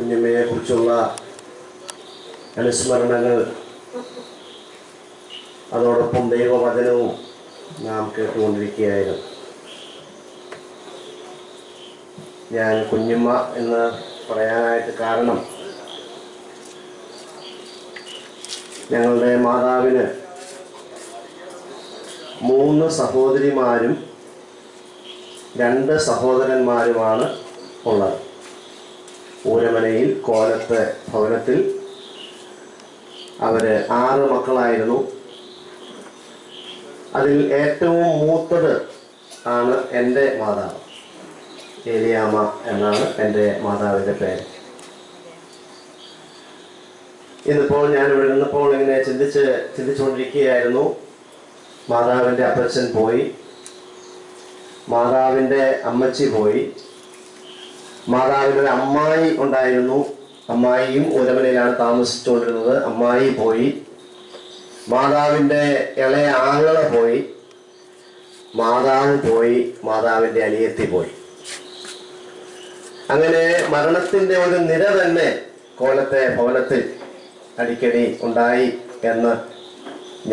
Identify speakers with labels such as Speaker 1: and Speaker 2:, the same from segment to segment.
Speaker 1: കുഞ്ഞമ്മയെ കുറിച്ചുള്ള അനുസ്മരണങ്ങൾ അതോടൊപ്പം ദൈവവചനവും നാം കേട്ടുകൊണ്ടിരിക്കുകയായിരുന്നു. ഞാൻ കുഞ്ഞമ്മ എന്ന് പറയാനായിട്ട് കാരണം ഞങ്ങളുടെ മാതാവിന് 3 സഹോദരിമാരും 2 സഹോദരന്മാരുമാണ് ഉള്ളത്. ഊരമനയിൽ കോലത്തെ ഭവനത്തിൽ അവർ 6 മക്കളായിരുന്നു. അതിൽ ഏറ്റവും മൂത്തത് ആണ് എൻ്റെ മാതാവ്. ഏലിയാമ്മ എന്നാണ് എൻ്റെ മാതാവിൻ്റെ പേര്. ഇന്നിപ്പോൾ ഞാനിവിടെ നിന്നപ്പോൾ ഇങ്ങനെ ചിന്തിച്ചുകൊണ്ടിരിക്കുകയായിരുന്നു. മാതാവിൻ്റെ അപ്പച്ചൻ പോയി, മാതാവിൻ്റെ അമ്മച്ചി പോയി, മാതാവിനൊരു അമ്മായി ഉണ്ടായിരുന്നു. അമ്മായിയും ഊരമനയിലാണ് താമസിച്ചുകൊണ്ടിരുന്നത്. അമ്മായി പോയി, മാതാവിൻ്റെ ഇളയ ആങ്ങള പോയി, മാതാവ് പോയി, മാതാവിൻ്റെ അനിയത്തി പോയി. അങ്ങനെ മരണത്തിൻ്റെ ഒരു നിര തന്നെ കോലത്തെ ഭവനത്തിൽ അടിക്കടി ഉണ്ടായി എന്ന്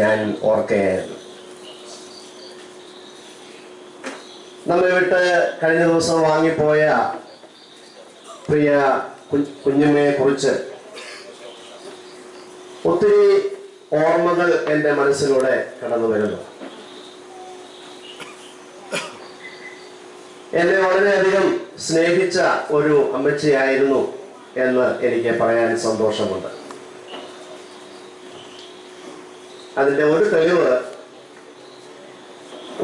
Speaker 1: ഞാൻ ഓർക്കുകയായിരുന്നു. നമ്മെ വിട്ട് കഴിഞ്ഞ ദിവസം വാങ്ങിപ്പോയ പ്രിയ കുഞ്ഞമ്മയെ കുറിച്ച് ഒത്തിരി ഓർമ്മകൾ എൻ്റെ മനസ്സിലൂടെ കടന്നു വരുന്നു. എന്നെ വളരെയധികം സ്നേഹിച്ച ഒരു അമ്മച്ചിയായിരുന്നു എന്ന് എനിക്ക് പറയാൻ സന്തോഷമുണ്ട്. അതിൻ്റെ ഒരു തെളിവ്,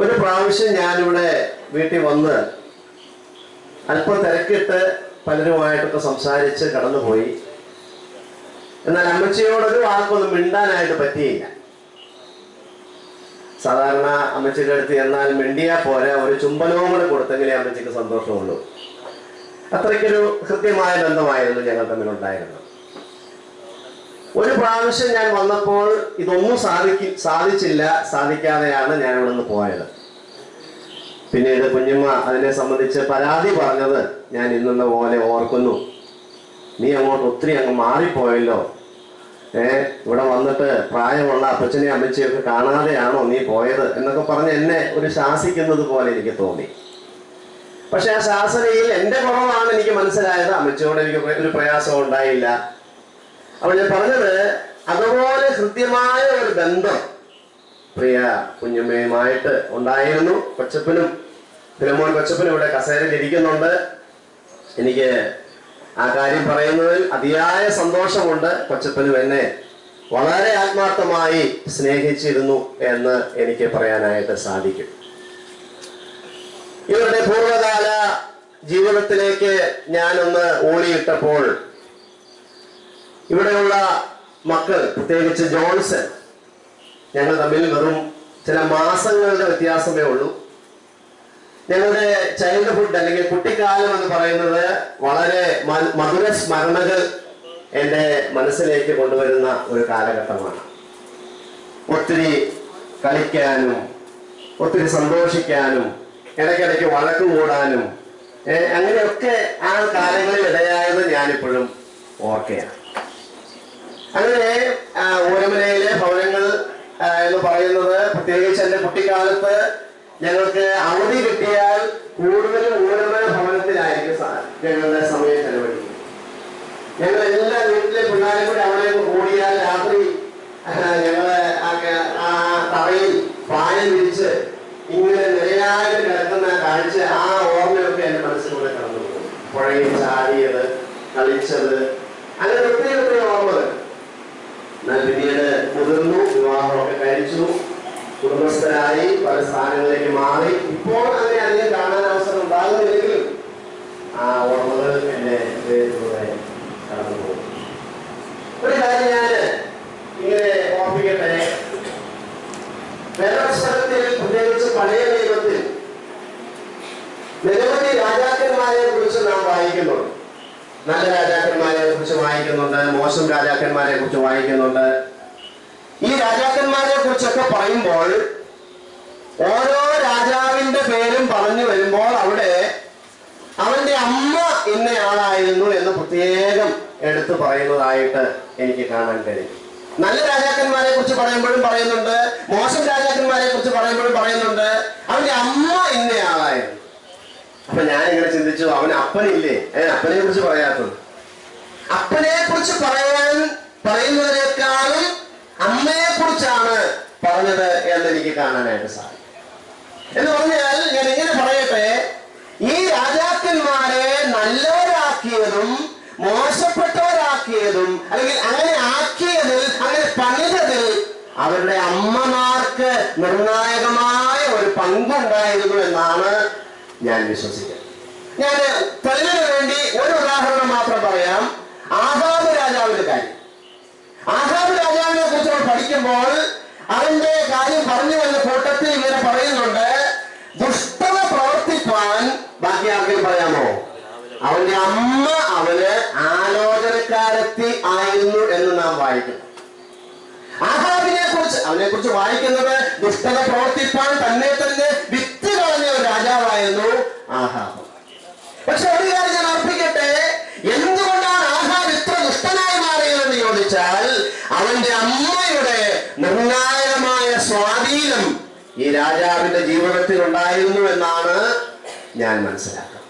Speaker 1: ഒരു പ്രാവശ്യം ഞാനിവിടെ വീട്ടിൽ വന്ന് അല്പം തിരക്കിട്ട് പലരുമായിട്ടൊക്കെ സംസാരിച്ച് കടന്നുപോയി. എന്നാൽ അമ്മച്ചിയോടൊരു വാക്കൊന്നും മിണ്ടാനായിട്ട് പറ്റിയില്ല. സാധാരണ അമ്മച്ചിയുടെ അടുത്ത് എന്നാൽ മിണ്ടിയാൽ പോരാ, ഒരു ചുംബനവും കൂടെ കൊടുത്തെങ്കിലേ അമ്മച്ചിക്ക് സന്തോഷമുള്ളൂ. അത്രയ്ക്കൊരു കൃത്യമായ ബന്ധമായിരുന്നു ഞങ്ങൾ തമ്മിലുണ്ടായിരുന്നത്. ഒരു പ്രാവശ്യം ഞാൻ വന്നപ്പോൾ ഇതൊന്നും സാധിക്കാതെയാണ് ഞാൻ ഇവിടെ നിന്ന് പോയത്. പിന്നീട് കുഞ്ഞമ്മ അതിനെ സംബന്ധിച്ച് പരാതി പറഞ്ഞത് ഞാൻ ഇന്നെന്ന പോലെ ഓർക്കുന്നു. നീ അങ്ങോട്ട് ഒത്തിരി അങ്ങ് മാറിപ്പോയല്ലോ, ഇവിടെ വന്നിട്ട് പ്രായമുള്ള അപ്പച്ചനെയും അമ്മച്ചിയൊക്കെ കാണാതെയാണോ നീ പോയത് എന്നൊക്കെ പറഞ്ഞ് എന്നെ ഒരു ശാസിക്കുന്നത് പോലെ എനിക്ക് തോന്നി. പക്ഷെ ആ ശാസനയിൽ എൻ്റെ കുറവാണ് എനിക്ക് മനസ്സിലായത്. അമ്മച്ചിയോട് എനിക്ക് ഒരു പ്രയാസം ഉണ്ടായില്ല. അപ്പോൾ ഞാൻ പറഞ്ഞത്, അതുപോലെ കൃത്യമായ ഒരു ബന്ധം പ്രിയ കുഞ്ഞമ്മയുമായിട്ട് ഉണ്ടായിരുന്നു. ഫിലമോൻ കൊച്ചപ്പനും ഇവിടെ കസേരയിൽ ഇരിക്കുന്നുണ്ട്. എനിക്ക് ആ കാര്യം പറയുന്നതിൽ അതിയായ സന്തോഷമുണ്ട്. കൊച്ചപ്പനും എന്നെ വളരെ ആത്മാർത്ഥമായി സ്നേഹിച്ചിരുന്നു എന്ന് എനിക്ക് പറയാനായിട്ട് സാധിക്കും. ഇവരുടെ പൂർവ്വകാല ജീവിതത്തിലേക്ക് ഞാനൊന്ന് ഊളിയിട്ടപ്പോൾ ഇവിടെയുള്ള മക്കൾ, പ്രത്യേകിച്ച് ജോൺസൺ, ഞങ്ങൾ തമ്മിൽ വെറും ചില മാസങ്ങളുടെ വ്യത്യാസമേ ഉള്ളൂ. ഞങ്ങളുടെ ചൈൽഡ്ഹുഡ് അല്ലെങ്കിൽ കുട്ടിക്കാലം എന്ന് പറയുന്നത് വളരെ മധുര സ്മരണകൾ എൻ്റെ മനസ്സിലേക്ക് കൊണ്ടുവരുന്ന ഒരു കാലഘട്ടമാണ്. ഒത്തിരി കളിക്കാനും ഒത്തിരി സന്തോഷിക്കാനും ഇടയ്ക്കിടയ്ക്ക് വഴക്ക് കൂടാനും അങ്ങനെയൊക്കെ ആ കാലങ്ങളിൽ ഇടയായത് ഞാനിപ്പോഴും ഓർക്കുകയാണ്. അങ്ങനെ ഊരമനയിലെ ഭവനങ്ങൾ എന്ന് പറയുന്നത്, പ്രത്യേകിച്ച് എൻ്റെ കുട്ടിക്കാലത്ത് ഞങ്ങൾക്ക് അവധി കിട്ടിയാൽ കൂടുതലും ഊരമന ഭവനത്തിലായിരിക്കും ഞങ്ങളുടെ സമയം ചെലവഴിക്കും. ഞങ്ങൾ എല്ലാ വീട്ടിലെ പിള്ളേരും കൂടി അവിടെ കൂടിയാൽ രാത്രി ഞങ്ങള് ആ തറയിൽ പായം വിരിച്ച് ഇങ്ങനെ നിരയായിട്ട് കിടക്കുന്ന കാഴ്ച, ആ ഓർമ്മയൊക്കെ എൻ്റെ മനസ്സിലൂടെ കടന്നു പോകും. പുഴയിൽ ചാടിയത്, കളിച്ചത്, അങ്ങനെ ഒത്തിരി ഒത്തിരി ഓർമ്മകൾ. എന്നാൽ പിന്നീട് മുതിർന്നു, വിവാഹമൊക്കെ കഴിച്ചു, കുടുംബസ്ഥരായി, പല സ്ഥാനങ്ങളിലേക്ക് മാറി. ഇപ്പോൾ അങ്ങനെ അധികം കാണാൻ അവസരം ഉണ്ടാകുന്നില്ലെങ്കിലും ആ ഓർമ്മകൾ എൻ്റെ ഹൃദയത്തിലൂടെ കടന്നു പോകും. ഒരു കാര്യം ഞാൻ ഇങ്ങനെ ഓർമ്മിക്കട്ടെ. വേദപുസ്തകത്തിൽ, പ്രത്യേകിച്ച് പഴയ നിയമത്തിൽ നിരവധി രാജാക്കന്മാരെ കുറിച്ച് നാം വായിക്കുന്നുണ്ട്. നല്ല രാജാക്കന്മാരെ കുറിച്ച് വായിക്കുന്നുണ്ട്, മോശം രാജാക്കന്മാരെ കുറിച്ച് വായിക്കുന്നുണ്ട്. ഈ രാജാക്കന്മാരെ കുറിച്ചൊക്കെ പറയുമ്പോൾ ഓരോ രാജാവിന്റെ പേരും പറഞ്ഞു വരുമ്പോൾ അവിടെ അവന്റെ അമ്മ ഇന്നയാളായിരുന്നു എന്ന് പ്രത്യേകം എടുത്തു പറയുന്നതായിട്ട് എനിക്ക് കാണാൻ കഴിയും. നല്ല രാജാക്കന്മാരെ കുറിച്ച് പറയുമ്പോഴും പറയുന്നുണ്ട്, മോശം രാജാക്കന്മാരെ കുറിച്ച് പറയുമ്പോഴും പറയുന്നുണ്ട് അവന്റെ അമ്മ ഇന്നയാളായിരുന്നു. അപ്പൊ ഞാനിങ്ങനെ ചിന്തിച്ചു, അവന് അപ്പനില്ലേ? അപ്പനെ കുറിച്ച് പറയാത്തത്. അപ്പനെ കുറിച്ച് പറയുന്നതിനേക്കാളും അമ്മയെ കുറിച്ചാണ് പറഞ്ഞത് എന്ന് എനിക്ക് കാണാനായിട്ട് സാധിക്കും. എന്ന് പറഞ്ഞാൽ ഞാൻ ഇങ്ങനെ പറയട്ടെ, ഈ രാജാക്കന്മാരെ നല്ലവരാക്കിയതും മോശപ്പെട്ടവരാക്കിയതും അല്ലെങ്കിൽ അങ്ങനെ ആക്കിയതിൽ, അങ്ങനെ പണിതതിൽ അവരുടെ അമ്മമാർക്ക് നിർണായകമായ ഒരു പങ്കുണ്ടായിരുന്നു എന്നാണ് ഞാൻ വിശ്വസിക്കുന്നത്. ഞാൻ തെളിവിന് വേണ്ടി ഒരു ഉദാഹരണം മാത്രം പറയാം. ആഹാബ് രാജാവിന്റെ കാര്യം. ആഹാബ് രാജാവിനെ കുറിച്ച് നമ്മൾ പഠിക്കുമ്പോൾ അവന്റെ കാര്യം പറഞ്ഞു വന്ന കൂട്ടത്തിൽ ഇങ്ങനെ പറയുന്നുണ്ട്, ദുഷ്ടത പ്രവർത്തിപ്പാൻ, ബാക്കി ആർക്കും പറയാമോ, അവന്റെ അമ്മ അവന് ആലോചനക്കാരത്തി ആയിരുന്നു എന്ന് നാം വായിക്കുന്നു. ആഹാബിനെ കുറിച്ച്, അവനെ കുറിച്ച് വായിക്കുന്നത് ദുഷ്ടത പ്രവർത്തിപ്പാൻ തന്നെ വിറ്റ് കളഞ്ഞ ഒരു രാജാവായിരുന്നു ആഹാബ്. പക്ഷെ ഒരു കാര്യം ഞാൻ അർപ്പിക്കട്ടെ, എന്തുകൊണ്ടാണ് ആഹാബ് ഇത്ര ദുഷ്ടനായി മാറിയതെന്ന് ചോദിച്ചാൽ അവന്റെ അമ്മയുടെ നിർണായകമായ സ്വാധീനം ഈ രാജാവിന്റെ ജീവിതത്തിൽ ഉണ്ടായിരുന്നു എന്നാണ് ഞാൻ മനസ്സിലാക്കുന്നത്.